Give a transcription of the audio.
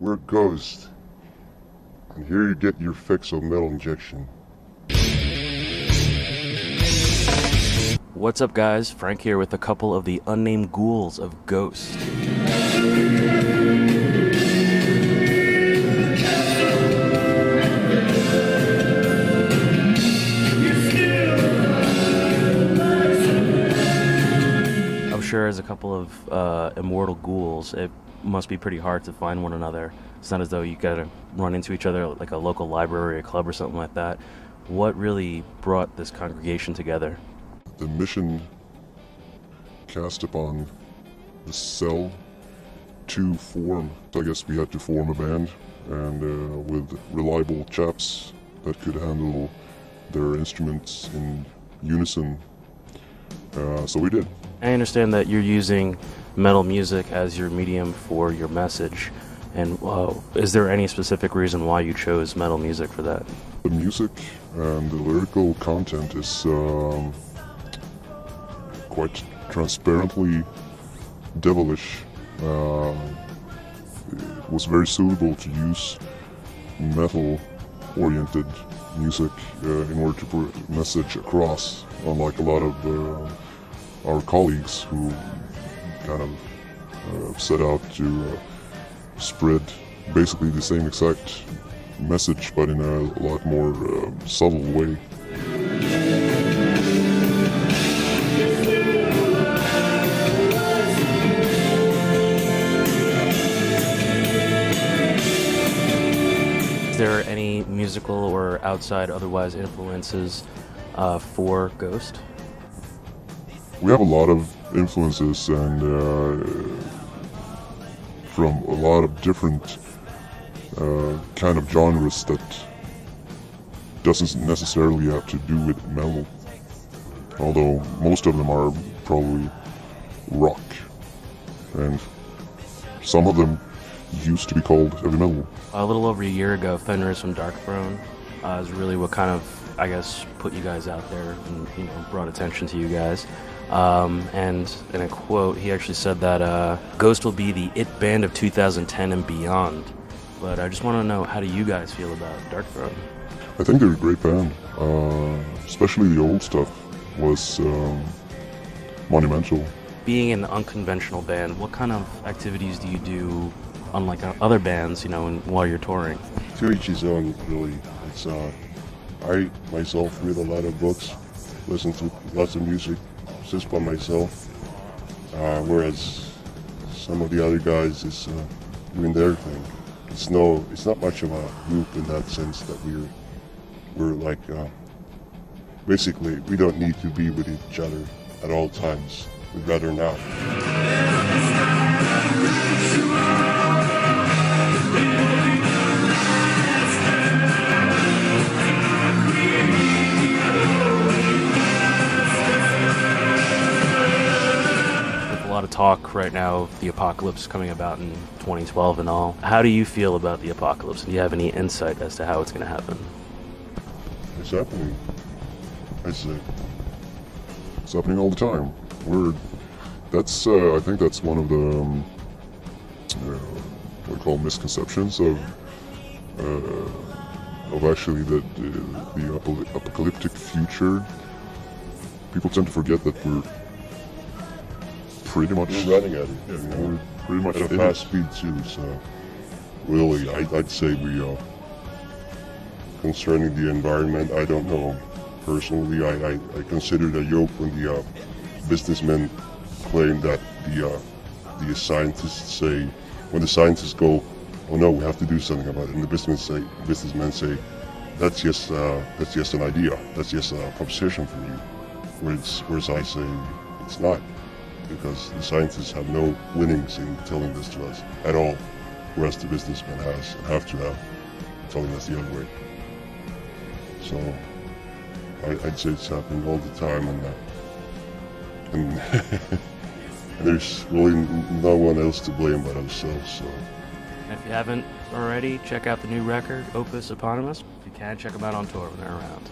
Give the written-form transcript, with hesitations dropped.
We're Ghost, and here you get your fix of metal injection. What's up, guys? Frank here with a couple of the unnamed ghouls of Ghost. I'm sure as a couple of immortal ghouls, it must be pretty hard to find one another. It's not as though you gotta run into each other like a local library or club or something like that. What really brought this congregation together? The mission cast upon the cell to form. I guess we had to form a band, and with reliable chaps that could handle their instruments in unison. So we did. I understand that you're using metal music as your medium for your message, and is there any specific reason why you chose metal music for that? The music and the lyrical content is quite transparently devilish. It was very suitable to use metal-oriented music in order to put a message across, unlike a lot of our colleagues who kind of set out to spread basically the same exact message, but in a lot more subtle way. Is there any musical or outside otherwise influences for Ghost? We have a lot of influences, and from a lot of different kind of genres that doesn't necessarily have to do with metal, although most of them are probably rock, and some of them used to be called heavy metal. A little over a year ago, Fenris from Darkthrone is really what kind of, I guess, put you guys out there and brought attention to you guys. And in a quote, he actually said that Ghost will be the it band of 2010 and beyond. But I just want to know, how do you guys feel about Darkthrone? I think they're a great band, especially the old stuff was monumental. Being an unconventional band, what kind of activities do you do, unlike other bands, while you're touring? To each his own, really. It's I myself read a lot of books, listen to lots of music, just by myself. Whereas some of the other guys is doing their thing. It's not much of a group in that sense that we're like basically we don't need to be with each other at all times. We'd rather not. A lot of talk right now of the apocalypse coming about in 2012 and all. How do you feel about the apocalypse? Do you have any insight as to how it's going to happen? It's happening. I say. It's happening all the time. I think that's one of the what we call misconceptions of actually the apocalyptic future. People tend to forget that we're pretty much running at it. Yeah, we're pretty much at a fast speed too. So really, I'd say we concerning the environment, I don't know personally. I considered a joke when the businessmen claim that the scientists say, when the scientists go, oh no, we have to do something about it, and the businessmen say that's just an idea, that's just a proposition for you. Whereas I say it's not. Because the scientists have no winnings in telling this to us at all, whereas the businessmen have to have telling us the other way. So I'd say it's happening all the time, and there's really no one else to blame but ourselves. So If you haven't already, check out the new record, Opus Eponymous. If you can, check them out on tour when they're around.